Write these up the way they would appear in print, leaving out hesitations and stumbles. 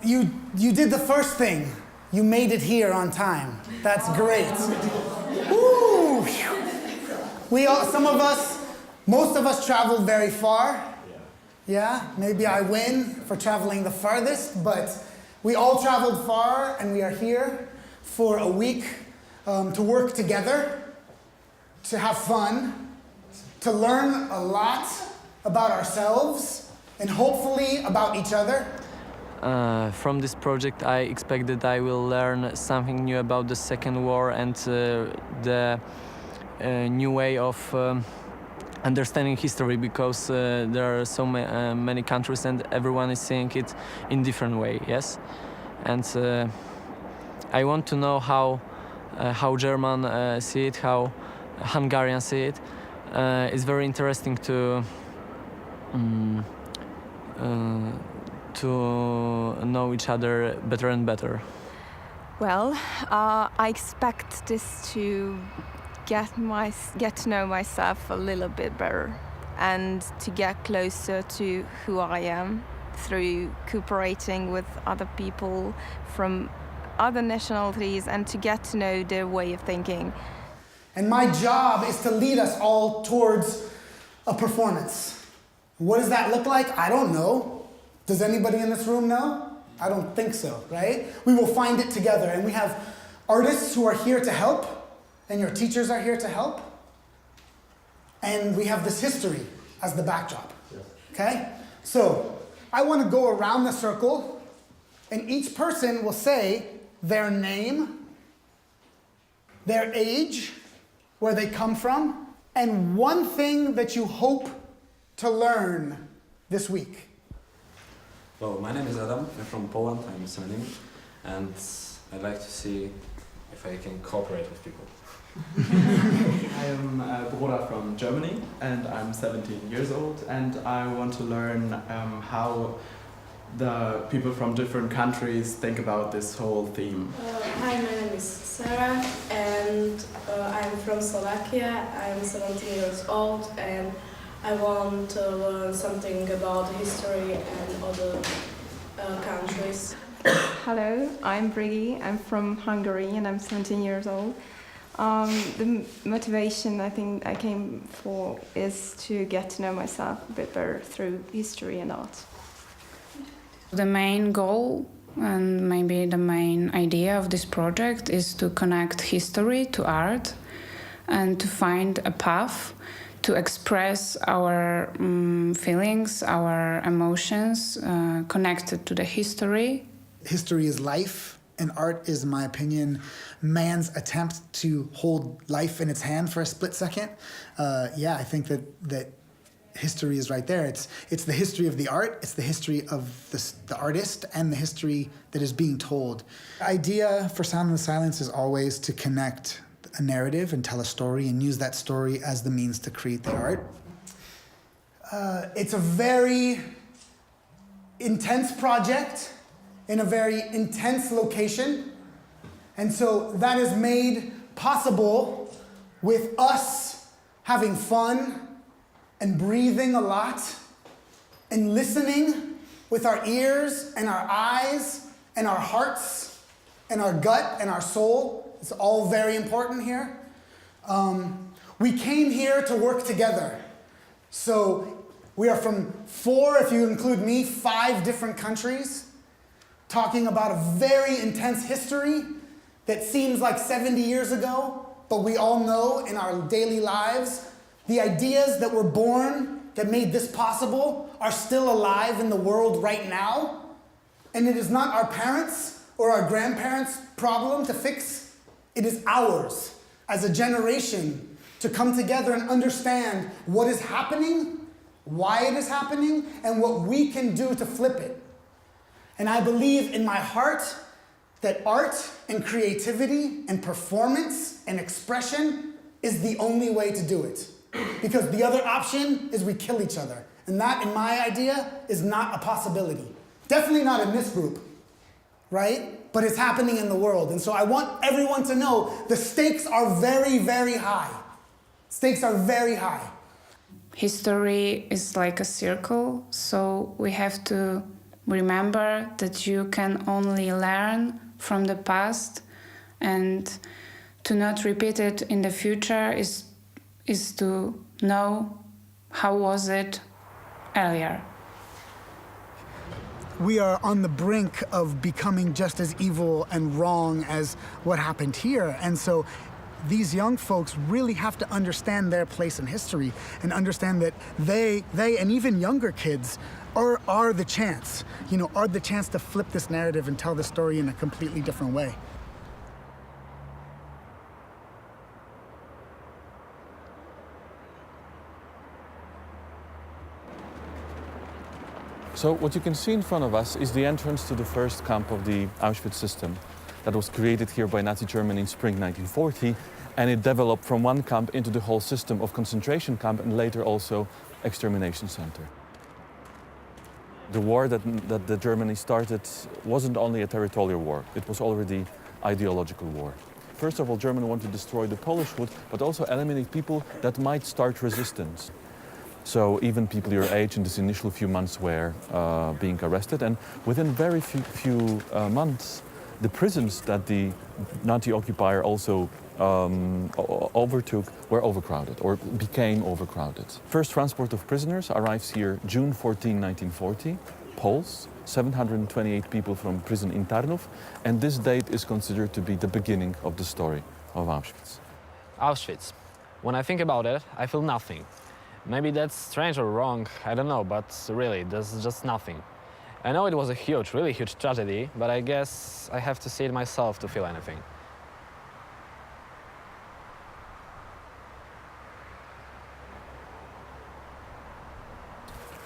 You did the first thing. You made it here on time. That's great. Woo! Most of us traveled very far. Yeah, maybe I win for traveling the farthest, but we all traveled far and we are here for a week to work together, to have fun, to learn a lot about ourselves and hopefully about each other. From this project, I expect that I will learn something new about the Second War and the new way of understanding history, because there are so many countries and everyone is seeing it in different way. Yes, and I want to know how German see it, how Hungarians see it. It's very interesting to know each other better and better. Well, I expect this to get to know myself a little bit better and to get closer to who I am through cooperating with other people from other nationalities and to get to know their way of thinking. And my job is to lead us all towards a performance. What does that look like? I don't know. Does anybody in this room know? I don't think so, right? We will find it together, and we have artists who are here to help, and your teachers are here to help. And we have this history as the backdrop, okay? So I want to go around the circle, and each person will say their name, their age, where they come from, and one thing that you hope to learn this week. Well, my name is Adam, I'm from Poland, I'm 17, and I'd like to see if I can cooperate with people. I am Broda from Germany, and I'm 17 years old, and I want to learn how the people from different countries think about this whole theme. Hi, my name is Sarah, and I'm from Slovakia. I'm 17 years old, and I want to learn something about history and other countries. Hello, I'm Brigi. I'm from Hungary and I'm 17 years old. The motivation I think I came for is to get to know myself a bit better through history and art. The main goal and maybe the main idea of this project is to connect history to art and to find a path to express our feelings, our emotions connected to the history. History is life, and art is, in my opinion, man's attempt to hold life in its hand for a split second. I think that history is right there. It's the history of the art, it's the history of the artist, and the history that is being told. The idea for Sound in the Silence is always to connect a narrative and tell a story and use that story as the means to create the art. It's a very intense project in a very intense location. And so that is made possible with us having fun and breathing a lot and listening with our ears and our eyes and our hearts and our gut and our soul. It's all very important here. We came here to work together. So we are from 4, if you include me, 5 different countries, talking about a very intense history that seems like 70 years ago, but we all know in our daily lives, the ideas that were born that made this possible are still alive in the world right now. And it is not our parents' or our grandparents' problem to fix. It is ours as a generation to come together and understand what is happening, why it is happening, and what we can do to flip it. And I believe in my heart that art and creativity and performance and expression is the only way to do it. Because the other option is we kill each other. And that, in my idea, is not a possibility. Definitely not in this group, right? But it's happening in the world. And so I want everyone to know the stakes are very, very high. Stakes are very high. History is like a circle, so we have to remember that you can only learn from the past, and to not repeat it in the future is to know how was it earlier. We are on the brink of becoming just as evil and wrong as what happened here. And so these young folks really have to understand their place in history and understand that they and even younger kids are the chance, are the chance to flip this narrative and tell the story in a completely different way. So what you can see in front of us is the entrance to the first camp of the Auschwitz system that was created here by Nazi Germany in spring 1940, and it developed from one camp into the whole system of concentration camp and later also extermination center. The war that the Germany started wasn't only a territorial war, it was already ideological war. First of all, Germany wanted to destroy the Polish wood, but also eliminate people that might start resistance. So even people your age in this initial few months were being arrested, and within very few months, the prisons that the Nazi occupier also overtook were overcrowded or became overcrowded. First transport of prisoners arrives here June 14, 1940, Poles, 728 people from prison in Tarnów, and this date is considered to be the beginning of the story of Auschwitz. Auschwitz. When I think about it, I feel nothing. Maybe that's strange or wrong, I don't know, but really, there's just nothing. I know it was a huge, really huge tragedy, but I guess I have to see it myself to feel anything.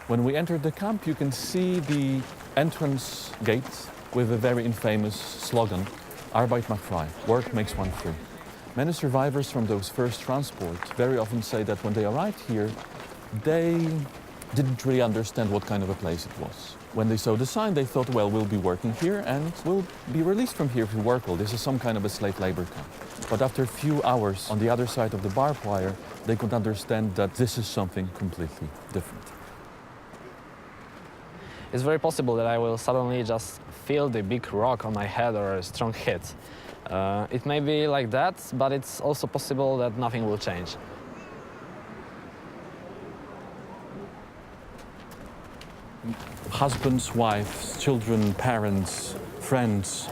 When we entered the camp, you can see the entrance gate with a very infamous slogan, Arbeit macht frei, work makes one free. Many survivors from those first transports very often say that when they arrived here, they didn't really understand what kind of a place it was. When they saw the sign, they thought, well, we'll be working here and we'll be released from here if we work well. This is some kind of a slave labor camp. But after a few hours on the other side of the barbed wire, they could understand that this is something completely different. It's very possible that I will suddenly just feel the big rock on my head or a strong hit. It may be like that, but it's also possible that nothing will change. Husbands, wives, children, parents, friends,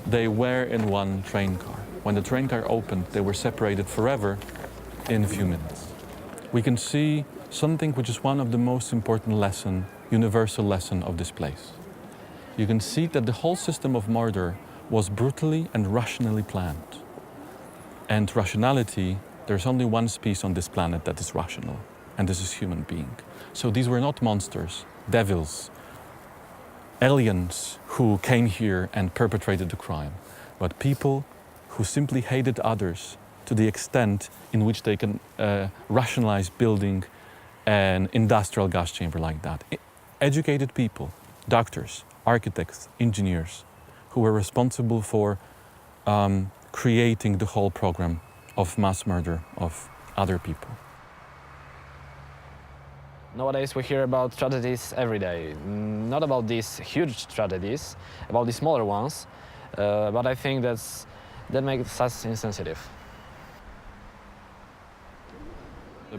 they were in one train car. When the train car opened, they were separated forever in a few minutes. We can see something which is one of the most important lesson, universal lesson of this place. You can see that the whole system of murder was brutally and rationally planned. And rationality, there's only one species on this planet that is rational, and this is human being. So these were not monsters, devils, aliens who came here and perpetrated the crime, but people who simply hated others to the extent in which they can rationalize building an industrial gas chamber like that. Educated people, doctors, architects, engineers, who were responsible for creating the whole program of mass murder of other people. Nowadays we hear about tragedies every day. Not about these huge tragedies, about the smaller ones, but I think that makes us insensitive.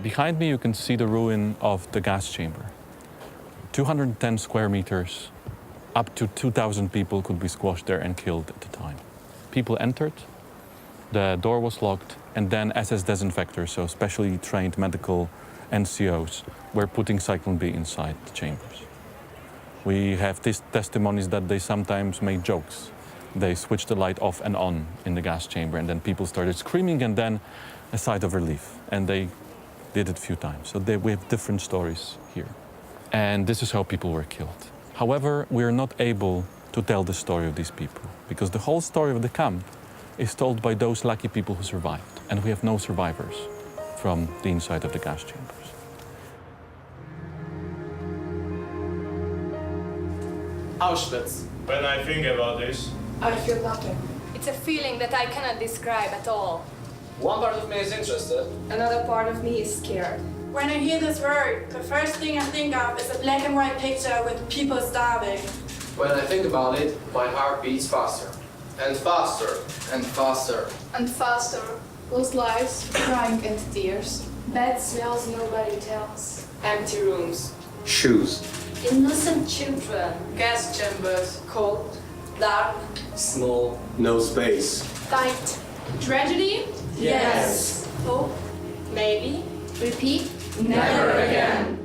Behind me you can see the ruin of the gas chamber. 210 square meters, up to 2,000 people could be squashed there and killed at the time. People entered, the door was locked, and then SS disinfectors, so specially trained medical NCOs, were putting Cyclone B inside the chambers. We have these testimonies that they sometimes made jokes. They switched the light off and on in the gas chamber, and then people started screaming, and then a sigh of relief. And they did it a few times. So we have different stories here. And this is how people were killed. However, we are not able to tell the story of these people, because the whole story of the camp is told by those lucky people who survived, and we have no survivors from the inside of the gas chambers. Auschwitz. When I think about this, I feel nothing. It's a feeling that I cannot describe at all. One part of me is interested. Another part of me is scared. When I hear this word, the first thing I think of is a black and white picture with people starving. When I think about it, my heart beats faster. And faster. And faster. And faster. Lost lives, crying and tears. Bad smells nobody tells. Empty rooms. Shoes. Innocent children. Gas chambers. Cold. Dark. Small. No space. Tight. Tragedy? Yes. Hope? Maybe. Repeat? Never again.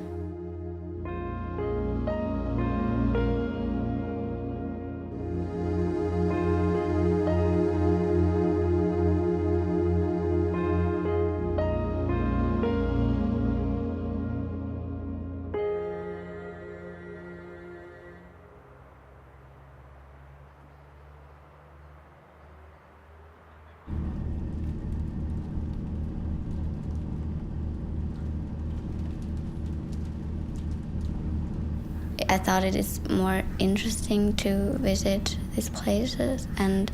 I thought it is more interesting to visit these places, and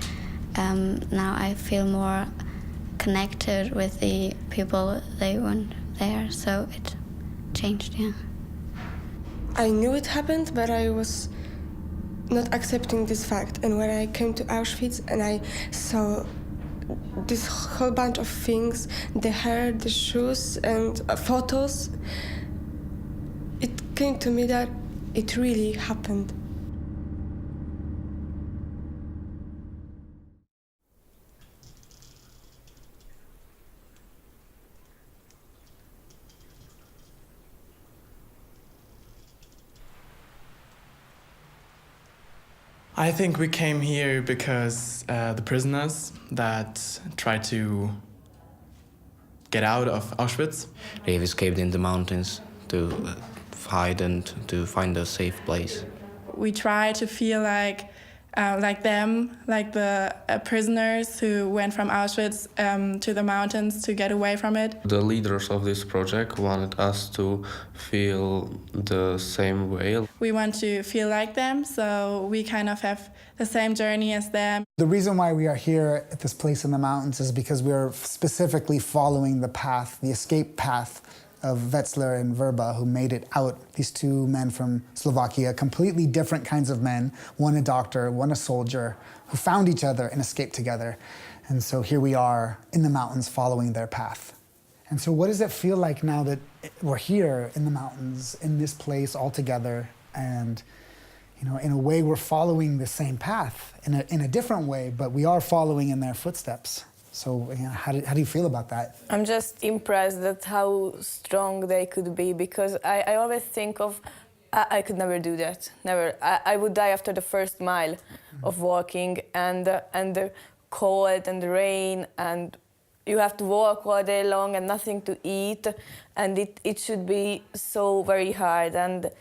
now I feel more connected with the people they went there, so it changed, yeah. I knew it happened, but I was not accepting this fact. And when I came to Auschwitz and I saw this whole bunch of things, the hair, the shoes, and photos, it came to me that it really happened. I think we came here because the prisoners that tried to get out of Auschwitz. They've escaped in the mountains to hide and to find a safe place. We try to feel like them, like the prisoners who went from Auschwitz to the mountains to get away from it. The leaders of this project wanted us to feel the same way. We want to feel like them, so we kind of have the same journey as them. The reason why we are here at this place in the mountains is because we are specifically following the path, the escape path of Wetzler and Verba, who made it out. These two men from Slovakia, completely different kinds of men, one a doctor, one a soldier, who found each other and escaped together. And so here we are in the mountains following their path. And so what does it feel like now that we're here in the mountains, in this place all together, and in a way we're following the same path, in a different way, but we are following in their footsteps. So how do you feel about that? I'm just impressed at how strong they could be, because I always think of, I could never do that, never. I would die after the first mile of walking, and the cold and the rain, and you have to walk all day long and nothing to eat, and it should be so very hard, and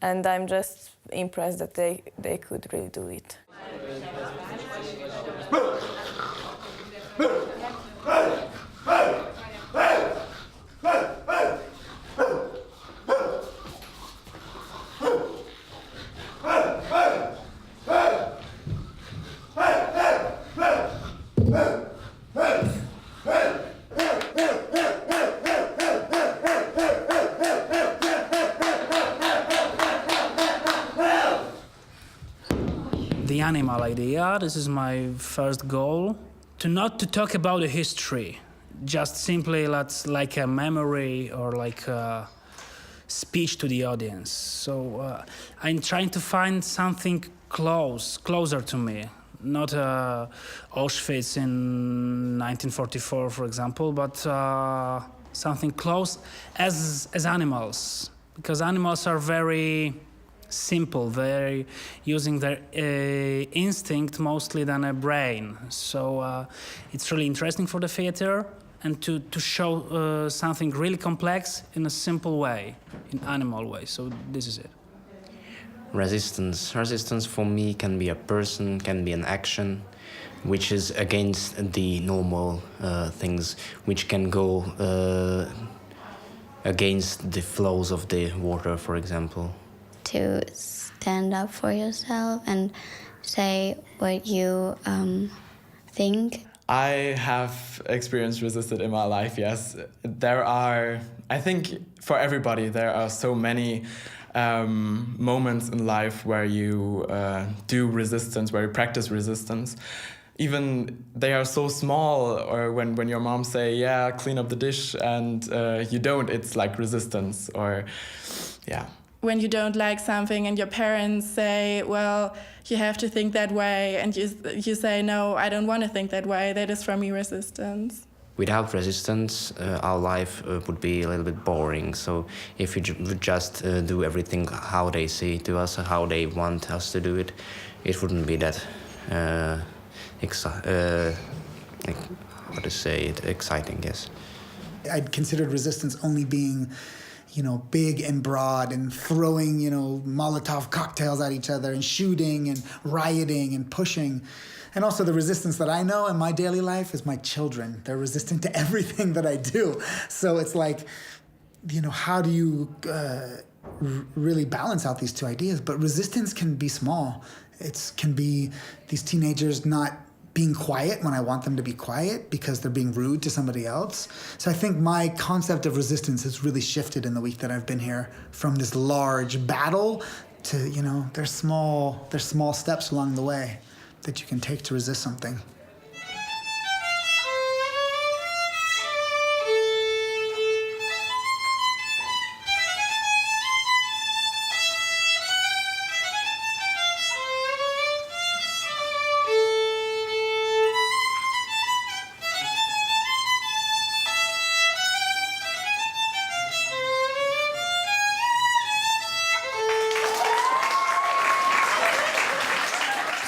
I'm just impressed that they could really do it. The animal idea, this is my first goal. Not to talk about the history, just simply like a memory or like a speech to the audience. So I'm trying to find something closer to me. Not Auschwitz in 1944, for example, but something close as animals. Because animals are very simple, very using their instinct mostly than a brain. So it's really interesting for the theater, and to show something really complex in a simple way, in animal way. So this is it. Resistance for me can be a person, can be an action, which is against the normal things, which can go against the flows of the water, for example. To stand up for yourself and say what you think. I have experienced resistance in my life, yes. I think for everybody, there are so many moments in life where you do resistance, where you practice resistance. Even they are so small, or when your mom say, yeah, clean up the dish, and you don't, it's like resistance, or yeah. When you don't like something and your parents say, well, you have to think that way, and you say, no, I don't want to think that way, that is for me resistance. Without resistance, our life would be a little bit boring. So if we would just do everything how they say to us, how they want us to do it, it wouldn't be that exciting, yes. I'd considered resistance only being, big and broad and throwing, Molotov cocktails at each other and shooting and rioting and pushing. And also the resistance that I know in my daily life is my children. They're resistant to everything that I do. So it's like, how do you really balance out these two ideas? But resistance can be small. It can be these teenagers not being quiet when I want them to be quiet because they're being rude to somebody else. So I think my concept of resistance has really shifted in the week that I've been here, from this large battle to, there's small steps along the way that you can take to resist something.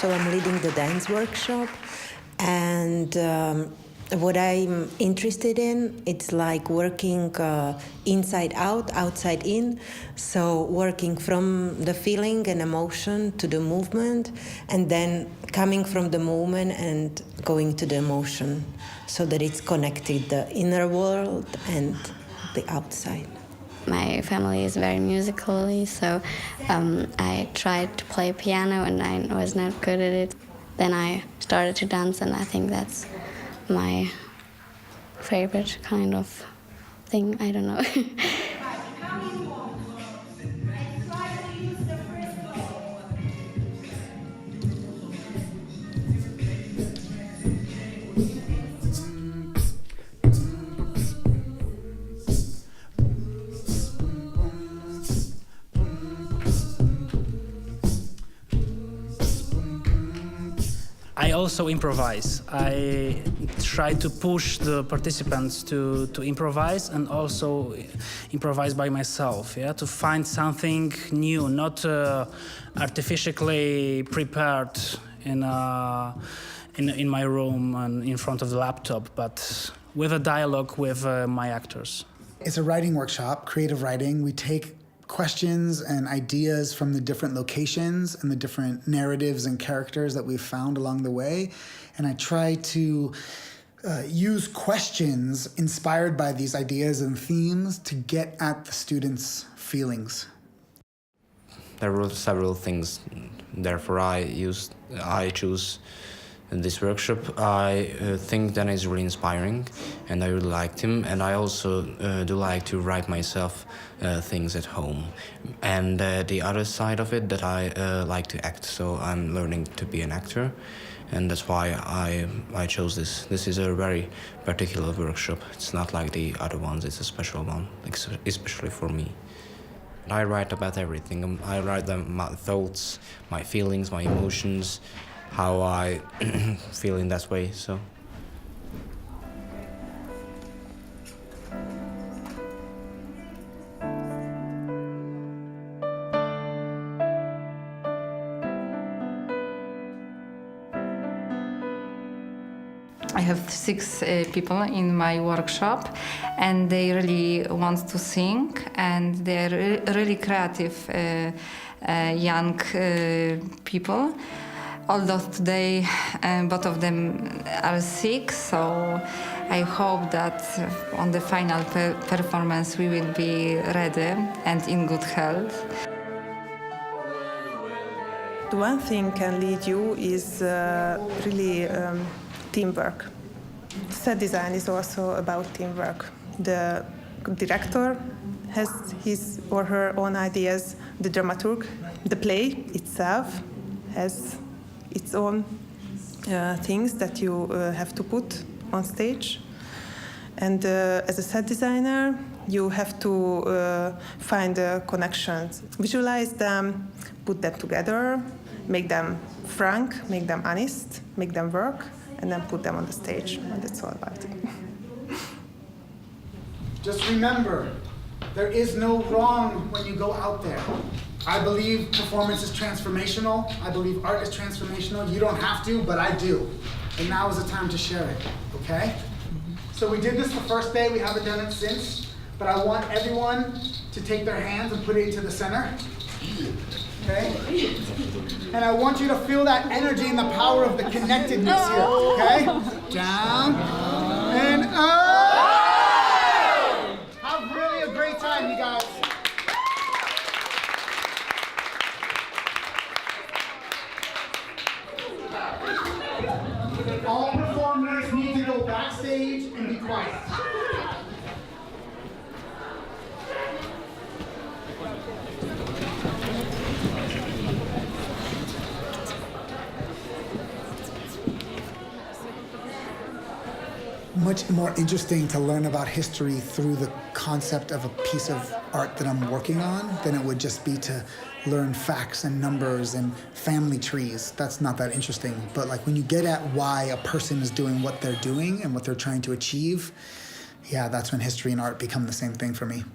So I'm leading the dance workshop, and what I'm interested in, it's like working inside out, outside in. So working from the feeling and emotion to the movement, and then coming from the movement and going to the emotion, so that it's connected, the inner world and the outside. My family is very musically, so I tried to play piano and I was not good at it. Then I started to dance, and I think that's my favorite kind of thing. I don't know. I also improvise. I try to push the participants to improvise, and also improvise by myself, to find something new, not artificially prepared in my room and in front of the laptop, but with a dialogue with my actors. It's a writing workshop, creative writing. We take questions and ideas from the different locations and the different narratives and characters that we've found along the way. And I try to use questions inspired by these ideas and themes to get at the students' feelings. There were several things, therefore I choose this workshop. I think Dan is really inspiring, and I really liked him, and I also do like to write myself things at home. And the other side of it, that I like to act, so I'm learning to be an actor, and that's why I chose this. This is a very particular workshop. It's not like the other ones, it's a special one, especially for me. I write about everything. I write my thoughts, my feelings, my emotions, how I feel in that way, so. I have 6 people in my workshop, and they really want to sing, and they're really creative young people. Although today both of them are sick, so I hope that on the final performance we will be ready and in good health. The one thing can lead you is really teamwork. Set design is also about teamwork. The director has his or her own ideas. The dramaturg, the play itself, has its own things that you have to put on stage. And as a set designer, you have to find the connections, visualize them, put them together, make them frank, make them honest, make them work, and then put them on the stage. And that's all about it. Just remember, there is no wrong when you go out there. I believe performance is transformational. I believe art is transformational. You don't have to, but I do. And now is the time to share it, okay? So we did this the first day. We haven't done it since. But I want everyone to take their hands and put it into the center. Okay? And I want you to feel that energy and the power of the connectedness here, okay? Down and up. Have really a great time, you guys. All performers need to go backstage and be quiet. Much more interesting to learn about history through the concept of a piece of art that I'm working on than it would just be to learn facts and numbers and family trees. That's not that interesting. But like when you get at why a person is doing what they're doing and what they're trying to achieve, yeah, that's when history and art become the same thing for me.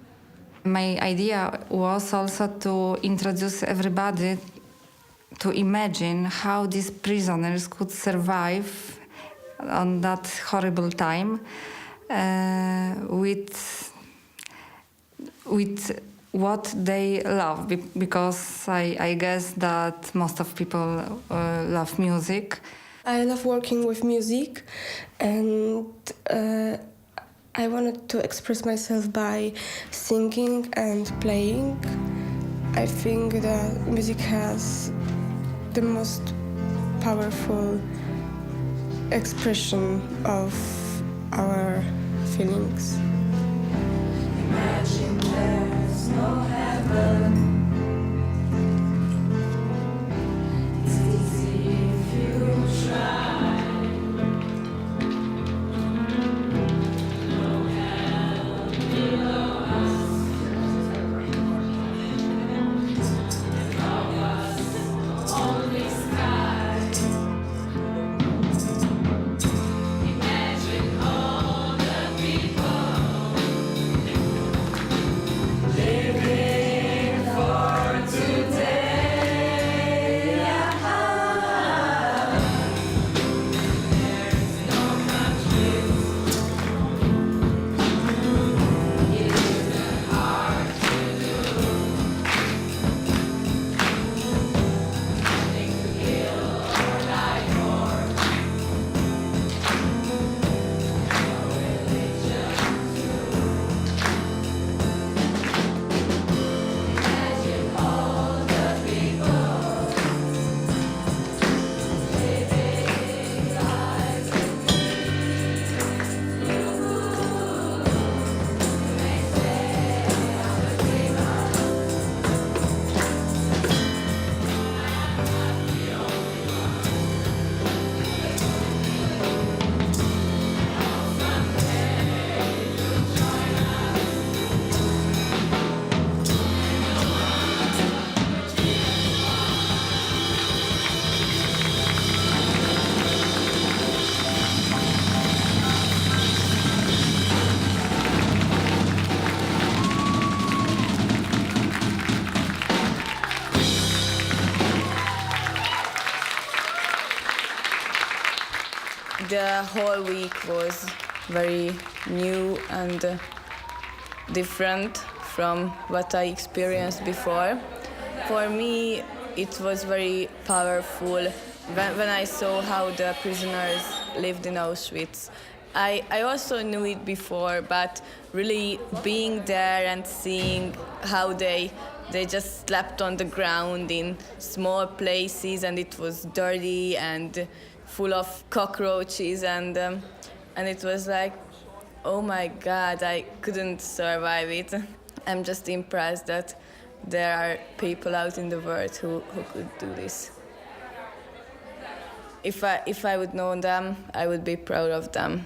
My idea was also to introduce everybody to imagine how these prisoners could survive on that horrible time with what they love, because I guess that most of people love music. I love working with music, and I wanted to express myself by singing and playing. I think that music has the most powerful expression of our feelings. Imagine there's no heaven. It's easy if you try. No hell below us. Above us, only sky. The whole week was very new and different from what I experienced before. For me, it was very powerful when I saw how the prisoners lived in Auschwitz. I also knew it before, but really being there and seeing how they just slept on the ground in small places, and it was dirty and full of cockroaches, and it was like, oh my God, I couldn't survive it. I'm just impressed that there are people out in the world who could do this. If I would know them, I would be proud of them.